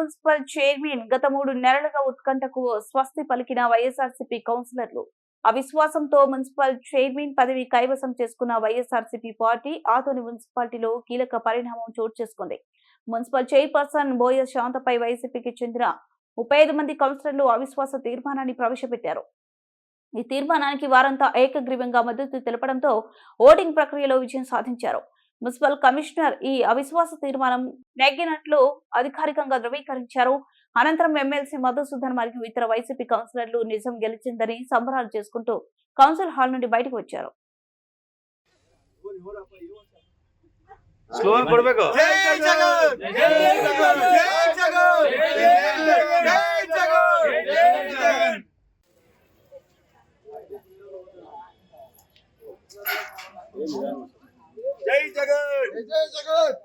Municipal chairman గత 3 నెలలుగా ఉత్కంఠకు స్వస్తి పలికిన వైఎస్ఆర్సీపీ కౌన్సిలర్లు అవిశ్వాసంతో మున్సిపల్ చైర్మన్ పదవి కైవసం చేసుకున్న వైఎస్ఆర్సీపీ పార్టీ ఆదోని మున్సిపాలిటీలో కీలక పరిణామం చోటు చేసుకుంది. మున్సిపల్ చైర్పర్సన్ బోయ శాంతపై వైసీపీకి చెందిన 35 మంది కౌన్సిలర్లు అవిశ్వాస తీర్మానాన్ని ప్రవేశపెట్టారు. ఈ తీర్మానానికి వారంతా ఏకగ్రీవంగా మద్దతు తెలపడంతో ఓటింగ్ ప్రక్రియలో విజయం సాధించారు. మున్సిపల్ కమిషనర్ ఈ అవిశ్వాస తీర్మానం నెగ్గినట్లు అధికారికంగా ధృవీకరించారు. అనంతరం ఎమ్మెల్సీ మధుసూదన్ మరియు ఇతర వైసీపీ కౌన్సిలర్లు నిజం గెలిచిందని సంబరాలు చేసుకుంటూ కౌన్సిల్ హాల్ నుండి బయటకు వచ్చారు. జై జగన్ జై జగన్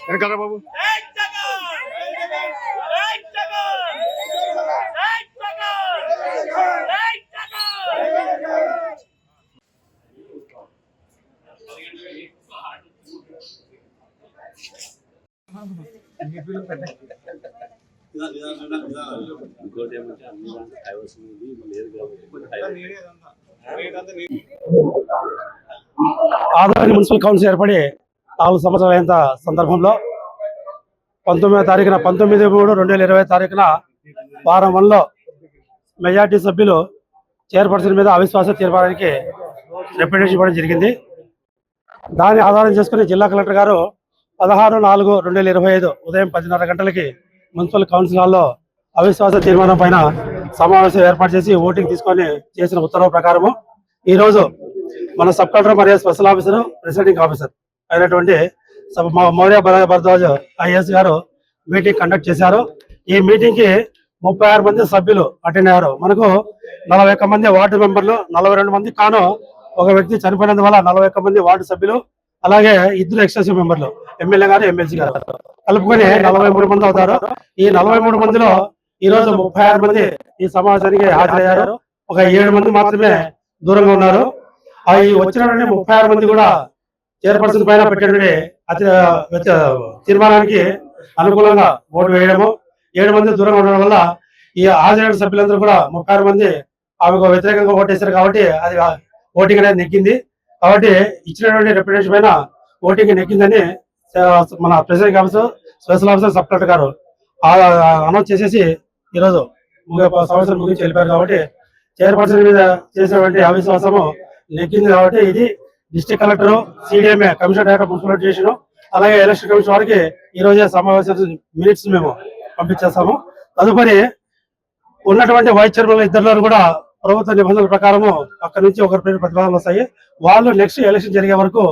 వెనకాల బాబు ఆదోని మున్సిపల్ కౌన్సిల్ ఏర్పడి 4 సంవత్సరాల సందర్భంలో 19వ తారీఖున 19/3/2020 వారం 1లో మెజార్టీ సభ్యులు చైర్పర్సన్ మీద అవిశ్వాస తీర్మానానికి రిప్రజెంటేషన్ ఇవ్వడం జరిగింది. దాన్ని ఆధారం చేసుకుని జిల్లా కలెక్టర్ గారు 16/4/2025 ఉదయం 10:30 గంటలకి మున్సిపల్ కౌన్సిల్ హాల్లో అవిశ్వాస తీర్మానం పైన సమావేశం ఏర్పాటు చేసి ఓటింగ్ తీసుకొని చేసిన ఉత్తర్వు ప్రకారము ఈరోజు మన సబ్ కలెక్టర్ మరియు స్పెషల్ ఆఫీసర్ ప్రిసైడింగ్ ఆఫీసర్ అయినటువంటి మౌర్య భరద్వాజ్ ఐఏఎస్ గారు మీటింగ్ కండక్ట్ చేశారు. ఈ మీటింగ్ కి 36 మంది సభ్యులు అటెండ్ అయ్యారు. మనకు 41 మంది వార్డు మెంబర్లు, 42 మంది కాను ఒక వ్యక్తి చనిపోయినందువల్ల 41 మంది వార్డు సభ్యులు, అలాగే 2 ఎక్సెసివ్ మెంబర్లు ఎమ్మెల్యే గారు ఎమ్మెల్సీ గారు కలుపుకొని 43 మంది అవుతారు. ఈ 43 మందిలో ఈ రోజు 36 మంది ఈ సమావేశానికి హాజరయ్యారు. ఒక 7 మంది మాత్రమే దూరంగా ఉన్నారు. ఈ వచ్చినటువంటి 36 మంది కూడా చైర్పర్సన్ పైన పెట్టినటువంటి తీర్మానానికి అనుకూలంగా ఓటు వేయడము, 7 మంది దూరంగా ఉండడం వల్ల ఈ హాజరైన సభ్యులందరూ కూడా 36 మంది ఆమెకు వ్యతిరేకంగా ఓటేశారు. కాబట్టి అది ఓటింగ్ అనేది నెగ్గింది. కాబట్టి ఇచ్చినటువంటి రిప్రజెంటేషన్ పైన ఓటింగ్ నెగ్గిందని మన president officer special officer sub collector గారు అనౌన్స్ చేసేసి ఈరోజు సంవత్సరం ముగించి వెళ్ళిపోయారు. కాబట్టి చైర్పర్సన్ మీద చేసినటువంటి అవిశ్వాసము నెగ్గింది. కాబట్టి ఇది district collector, CDMA commissioner director municipal administration, అలాగే ఎలక్షన్ కమిషన్ వారికి ఈ రోజే సమావేశం మినిట్స్ మేము పంపించేస్తాము. తదుపరి ఉన్నటువంటి వైస్ చైర్మన్ ఇద్దరు కూడా ప్రభుత్వ నిబంధనల ప్రకారము అక్కడి నుంచి ఒకరి పేరు ప్రతిపాదనలు వస్తాయి. వాళ్ళు నెక్స్ట్ ఎలక్షన్ జరిగే వరకు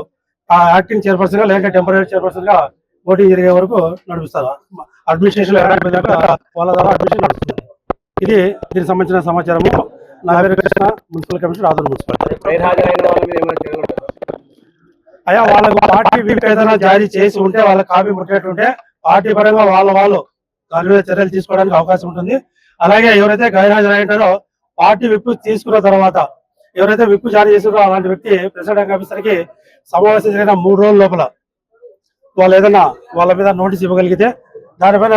ఆ యాక్టింగ్ చైర్పర్సన్ గా లేదంటే టెంపరీ చైర్పర్సన్ గా ఓటింగ్ జరిగే వరకు నడిపిస్తారు. అడ్మినిస్ట్రేషన్ వాళ్ళ ద్వారా అడ్మినిస్ట్రేషన్ నడుస్తుంది. ఇది దీనికి సంబంధించిన సమాచారము. నా పేరు Krishna, municipal commissioner Adoni municipality. అయ్యా, వాళ్ళకు పార్టీ విప్ ఏదైనా జారీ చేసి ఉంటే, వాళ్ళ కాపీ ముట్టేటుంటే పార్టీ పరంగా వాళ్ళు దాని మీద చర్యలు తీసుకోవడానికి అవకాశం ఉంటుంది. అలాగే ఎవరైతే గైర్హాజరు ఉంటారో పార్టీ విప్ తీసుకున్న తర్వాత ఎవరైతే విప్ జారీ చేసారో అలాంటి వ్యక్తి ప్రెసిడెంట్ ఆఫీసర్ కి సమావేశం జరిగిన 3 రోజుల లోపల వాళ్ళు ఏదైనా వాళ్ళ మీద నోటీస్ ఇవ్వగలిగితే దానిపైన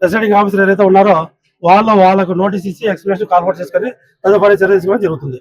ప్రెసిడెంట్ ఆఫీసర్ ఏదైతే ఉన్నారో వాళ్ళకు నోటీస్ ఇచ్చి ఎక్స్ప్లెనేషన్ కాల్ఫర్ చేసుకొని తదుపరి చర్య తీసుకోవడం జరుగుతుంది.